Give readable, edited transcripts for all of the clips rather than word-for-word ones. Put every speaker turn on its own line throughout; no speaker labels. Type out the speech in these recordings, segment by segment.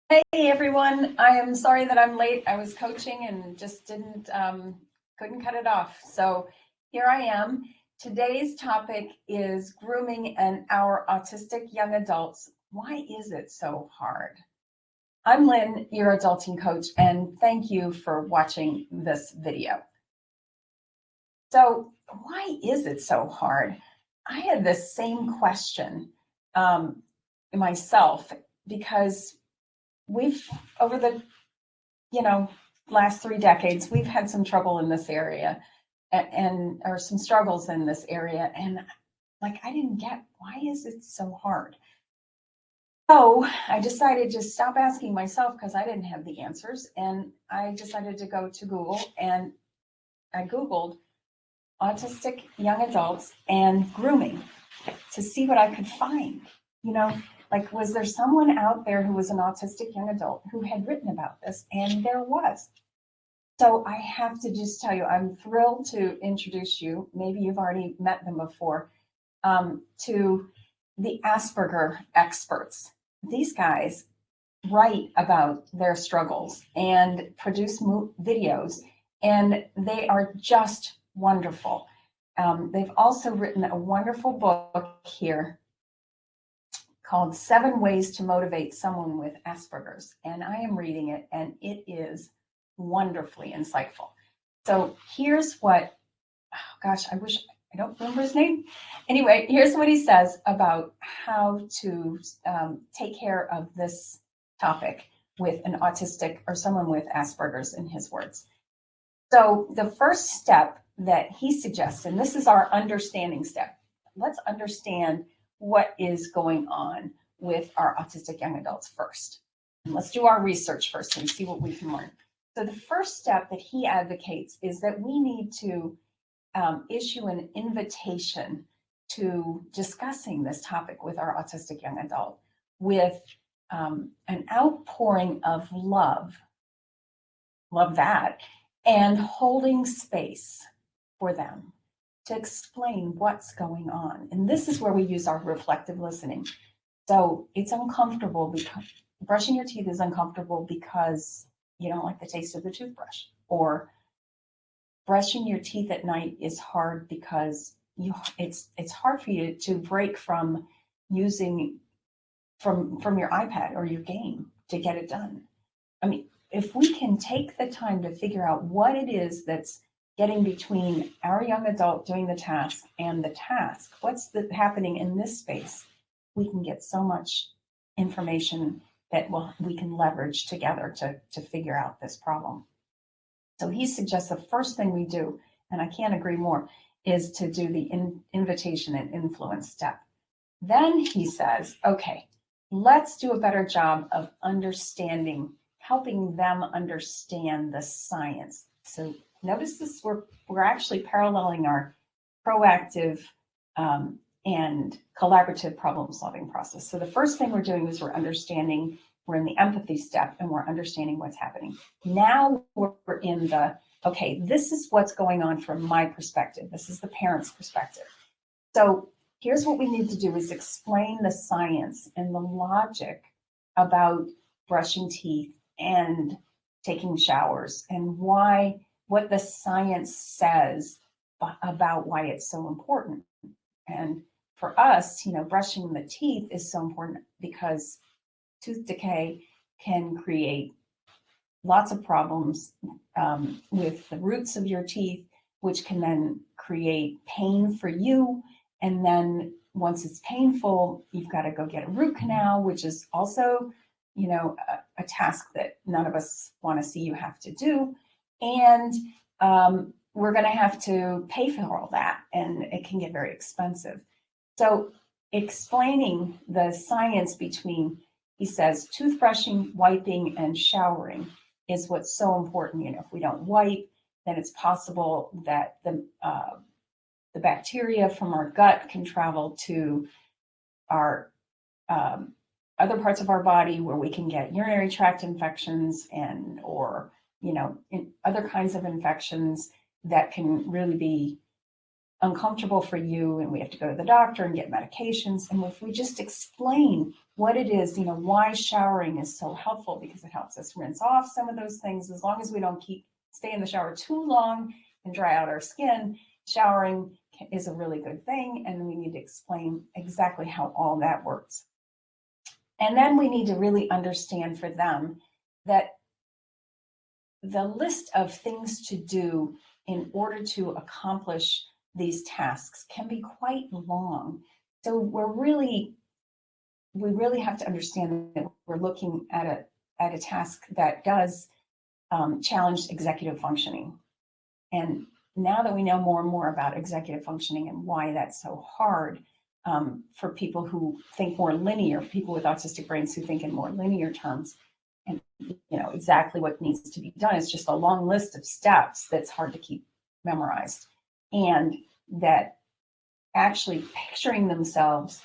Hey everyone, I am sorry that I'm late. I was coaching and just couldn't cut it off. So here I am. Today's topic is grooming and our autistic young adults. Why is it so hard? I'm Lynn, your adulting coach, and thank you for watching this video. So why is it so hard? I had this same question myself because we've, over the last 3 decades, we've had some trouble in this area or some struggles in this area. And I didn't get, why is it so hard? So I decided to stop asking myself because I didn't have the answers. And I decided to go to Google, and I Googled autistic young adults and grooming to see what I could find. Was there someone out there who was an autistic young adult who had written about this? And there was. So I have to just tell you, I'm thrilled to introduce you, maybe you've already met them before, to the Asperger Experts. These guys write about their struggles and produce videos, and they are just wonderful. They've also written a wonderful book here called 7 Ways to Motivate Someone with Asperger's. And I am reading it, and it is wonderfully insightful. So here's what, I don't remember his name. Anyway, here's what he says about how to take care of this topic with an autistic or someone with Asperger's, in his words. So the first step that he suggests, and this is our understanding step, let's understand what is going on with our autistic young adults first. And let's do our research first and see what we can learn. So the first step that he advocates is that we need to issue an invitation to discussing this topic with our autistic young adult with an outpouring of love that, and holding space for them to explain what's going on. And this is where we use our reflective listening. So it's uncomfortable because brushing your teeth is uncomfortable because you don't like the taste of the toothbrush, or brushing your teeth at night is hard because it's hard for you to break from using from your iPad or your game to get it done. I mean, if we can take the time to figure out what it is that's getting between our young adult doing the task and the task, what's happening in this space, we can get so much information that we can leverage together to figure out this problem. So he suggests the first thing we do, and I can't agree more, is to do the invitation and influence step. Then he says, okay, let's do a better job of helping them understand the science. So notice this, we're actually paralleling our proactive and collaborative problem-solving process. So the first thing we're doing is we're in the empathy step, and we're understanding what's happening. Now we're in okay, this is what's going on from my perspective. This is the parent's perspective. So here's what we need to do is explain the science and the logic about brushing teeth and taking showers, and what the science says about why it's so important. And for us, brushing the teeth is so important because tooth decay can create lots of problems with the roots of your teeth, which can then create pain for you. And then once it's painful, you've got to go get a root canal, which is also, a task that none of us want to see you have to do. And we're going to have to pay for all that, and it can get very expensive. So explaining the science between, he says, toothbrushing, wiping, and showering is what's so important. If we don't wipe, then it's possible that the bacteria from our gut can travel to our other parts of our body, where we can get urinary tract infections or in other kinds of infections that can really be uncomfortable for you, and we have to go to the doctor and get medications. And if we just explain what it is, why showering is so helpful, because it helps us rinse off some of those things. As long as we don't stay in the shower too long and dry out our skin, showering is a really good thing, and we need to explain exactly how all that works. And then we need to really understand for them that the list of things to do in order to accomplish these tasks can be quite long. So we really have to understand that we're looking at a task that does challenge executive functioning. And now that we know more and more about executive functioning and why that's so hard for people who think more linear, people with autistic brains who think in more linear terms, and exactly what needs to be done is just a long list of steps that's hard to keep memorized, and that actually picturing themselves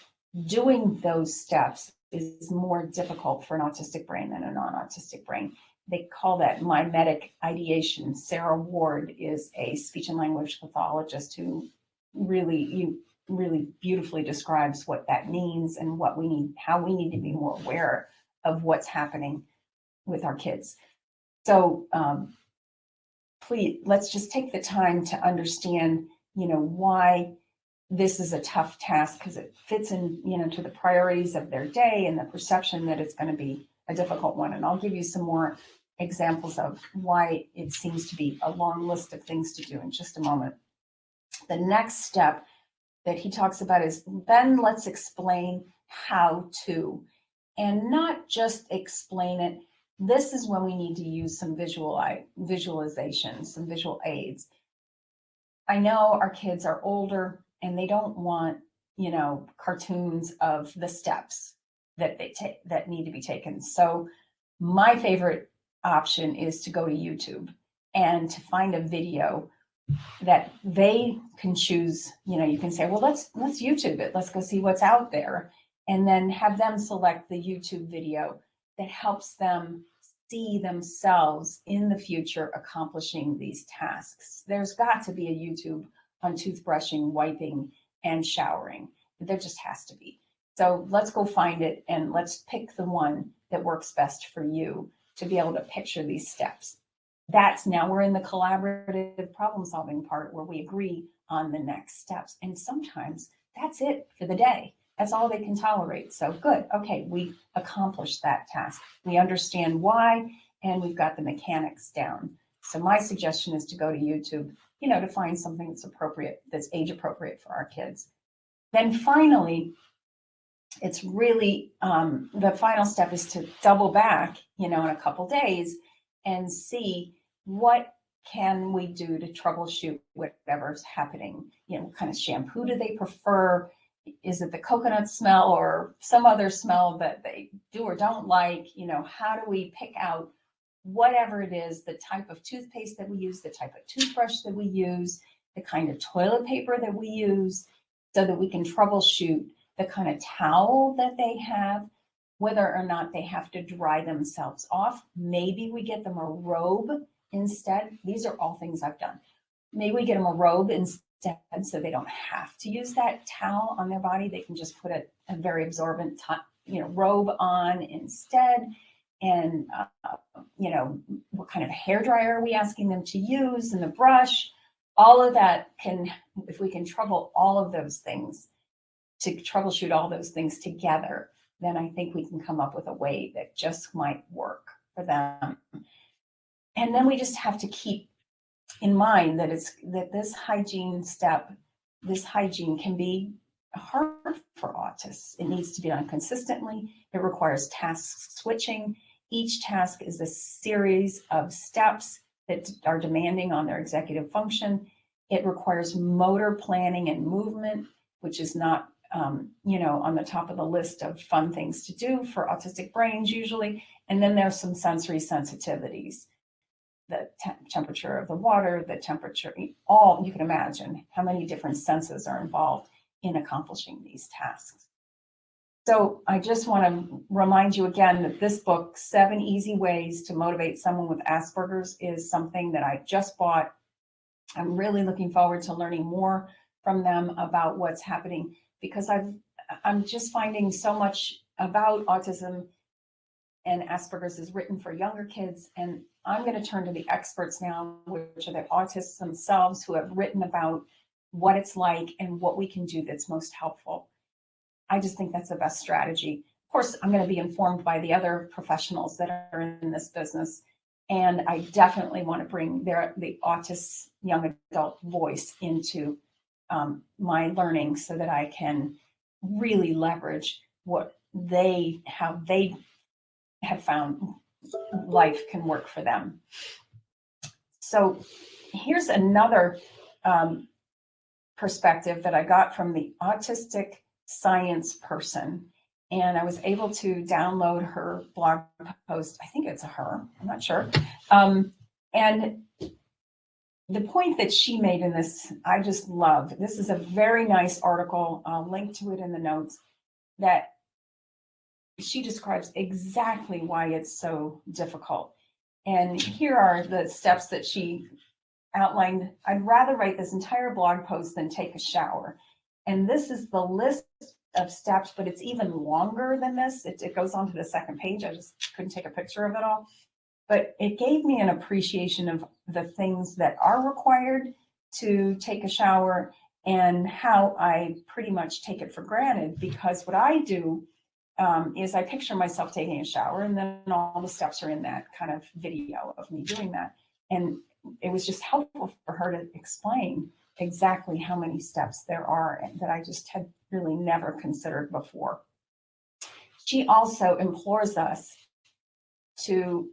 doing those steps is more difficult for an autistic brain than a non-autistic brain. They call that mimetic ideation. Sarah Ward is a speech and language pathologist who really beautifully describes what that means and how we need to be more aware of what's happening with our kids. So please, let's just take the time to understand, why this is a tough task, because it fits in, to the priorities of their day and the perception that it's going to be a difficult one. And I'll give you some more examples of why it seems to be a long list of things to do in just a moment. The next step that he talks about is, then let's explain how to, and not just explain it. This is when we need to use some visualization, some visual aids. I know our kids are older and they don't want, cartoons of the steps that that need to be taken. So my favorite option is to go to YouTube and to find a video that they can choose. You can say, well, let's YouTube it. Let's go see what's out there. And then have them select the YouTube video that helps them see themselves in the future accomplishing these tasks. There's got to be a YouTube on toothbrushing, wiping, and showering. There just has to be. So let's go find it, and let's pick the one that works best for you to be able to picture these steps. Now we're in the collaborative problem solving part where we agree on the next steps. And sometimes that's it for the day. That's all they can tolerate. So good. Okay, we accomplished that task. We understand why, and we've got the mechanics down. So my suggestion is to go to YouTube, to find something that's appropriate, that's age appropriate for our kids. Then finally, it's really, the final step is to double back, in a couple days and see what can we do to troubleshoot whatever's happening. What kind of shampoo do they prefer? Is it the coconut smell or some other smell that they do or don't like? How do we pick out whatever it is, the type of toothpaste that we use, the type of toothbrush that we use, the kind of toilet paper that we use, so that we can troubleshoot the kind of towel that they have, whether or not they have to dry themselves off. Maybe we get them a robe instead. These are all things I've done. Maybe we get them a robe instead, so they don't have to use that towel on their body. They can just put a very absorbent, robe on instead. And, what kind of hair dryer are we asking them to use, and the brush? All of that if we can troubleshoot all of those things together, then I think we can come up with a way that just might work for them. And then we just have to keep in mind that this hygiene can be hard for autists. It needs to be done consistently. It requires task switching. Each task is a series of steps that are demanding on their executive function. It requires motor planning and movement, which is not, on the top of the list of fun things to do for autistic brains usually. And then there's some sensory sensitivities, the temperature of the water, the temperature, all you can imagine how many different senses are involved in accomplishing these tasks. So I just want to remind you again that this book, 7 Easy Ways to Motivate Someone with Asperger's, is something that I just bought. I'm really looking forward to learning more from them about what's happening, because I'm just finding so much about autism and Asperger's is written for younger kids. And I'm going to turn to the experts now, which are the autists themselves, who have written about what it's like and what we can do that's most helpful. I just think that's the best strategy. Of course, I'm going to be informed by the other professionals that are in this business. And I definitely want to bring the autist young adult voice into my learning so that I can really leverage what they have found life can work for them. So here's another perspective that I got from the autistic science person. And I was able to download her blog post. I think it's a her, I'm not sure. And the point that she made in this, I just love. This is a very nice article. I'll link to it in the notes, that she describes exactly why it's so difficult. And here are the steps that she outlined. I'd rather write this entire blog post than take a shower. And this is the list of steps, but it's even longer than this. It goes on to the second page. I just couldn't take a picture of it all. But it gave me an appreciation of the things that are required to take a shower and how I pretty much take it for granted, because what I do is I picture myself taking a shower, and then all the steps are in that kind of video of me doing that. And it was just helpful for her to explain exactly how many steps there are that I just had really never considered before. She also implores us to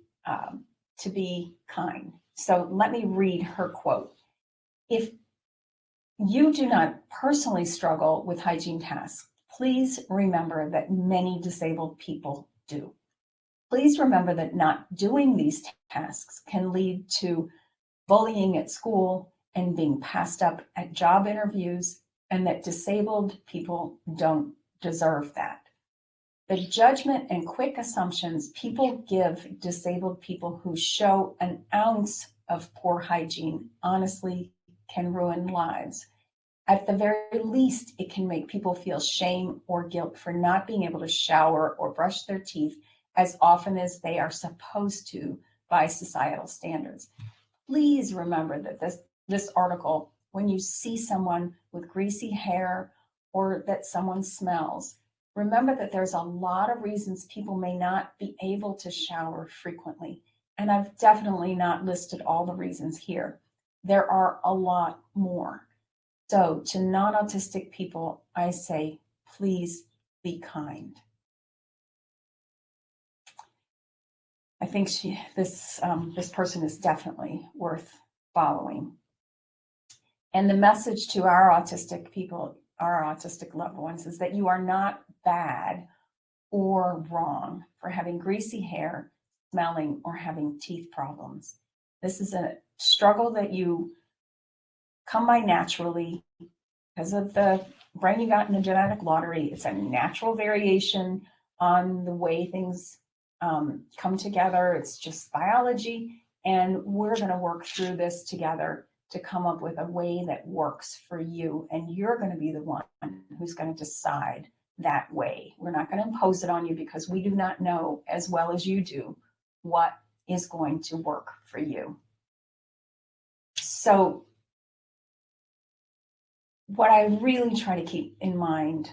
be kind. So let me read her quote. If you do not personally struggle with hygiene tasks, please remember that many disabled people do. Please remember that not doing these tasks can lead to bullying at school and being passed up at job interviews, and that disabled people don't deserve that. The judgment and quick assumptions people give disabled people who show an ounce of poor hygiene honestly can ruin lives. At the very least, it can make people feel shame or guilt for not being able to shower or brush their teeth as often as they are supposed to by societal standards. Please remember that this article, when you see someone with greasy hair or that someone smells, remember that there's a lot of reasons people may not be able to shower frequently. And I've definitely not listed all the reasons here. There are a lot more. So to non-autistic people, I say, please be kind. I think this person is definitely worth following. And the message to our autistic people, our autistic loved ones, is that you are not bad or wrong for having greasy hair, smelling, or having teeth problems. This is a struggle that you come by naturally because of the brain you got in the genetic lottery. It's a natural variation on the way things come together. It's just biology, and we're going to work through this together to come up with a way that works for you, and you're going to be the one who's going to decide that way. We're not going to impose it on you, because we do not know as well as you do what is going to work for you. So what I really try to keep in mind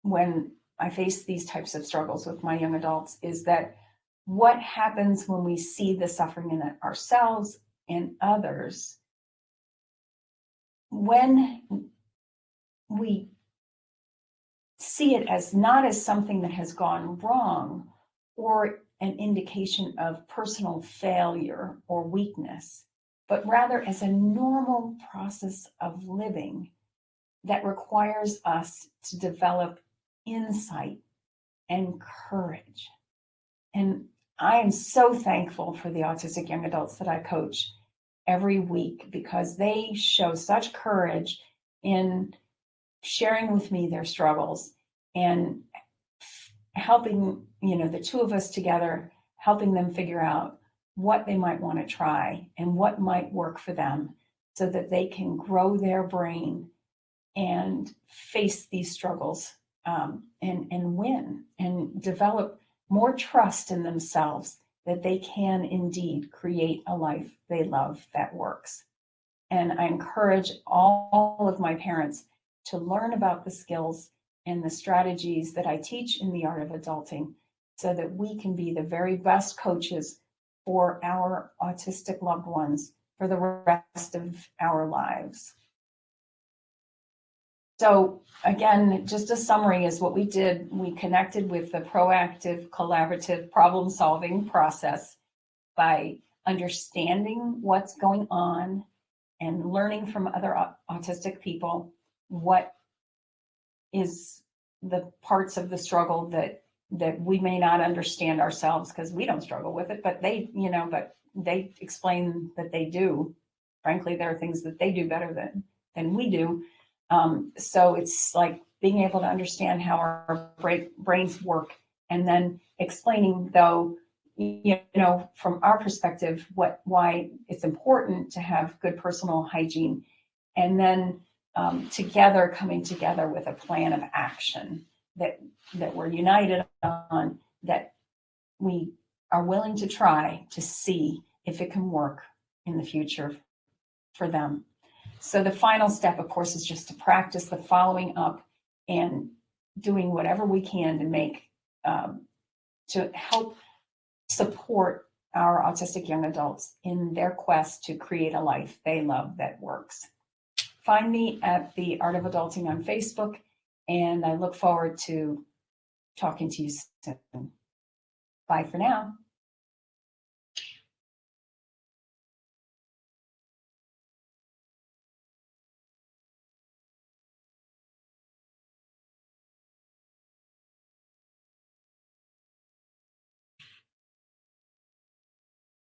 when I face these types of struggles with my young adults is that what happens when we see the suffering in ourselves and others, when we see it as not as something that has gone wrong or an indication of personal failure or weakness, but rather as a normal process of living that requires us to develop insight and courage. And I am so thankful for the autistic young adults that I coach every week, because they show such courage in sharing with me their struggles and helping, the two of us together, helping them figure out what they might want to try and what might work for them so that they can grow their brain and face these struggles and win and develop more trust in themselves that they can indeed create a life they love that works. And I encourage all of my parents to learn about the skills and the strategies that I teach in the Art of Adulting so that we can be the very best coaches for our autistic loved ones for the rest of our lives. So again, just a summary is what we did. We connected with the proactive, collaborative problem-solving process by understanding what's going on and learning from other autistic people what is the parts of the struggle that we may not understand ourselves because we don't struggle with it, but they, but they explain that they do. Frankly, there are things that they do better than we do. So it's like being able to understand how our brains work, and then explaining, though, from our perspective, why it's important to have good personal hygiene, and then coming together with a plan of action that we're united on, that we are willing to try to see if it can work in the future for them. So the final step, of course, is just to practice the following up and doing whatever we can to make, to help support our autistic young adults in their quest to create a life they love that works. Find me at the Art of Adulting on Facebook, and I look forward to talking to you soon. Bye for now.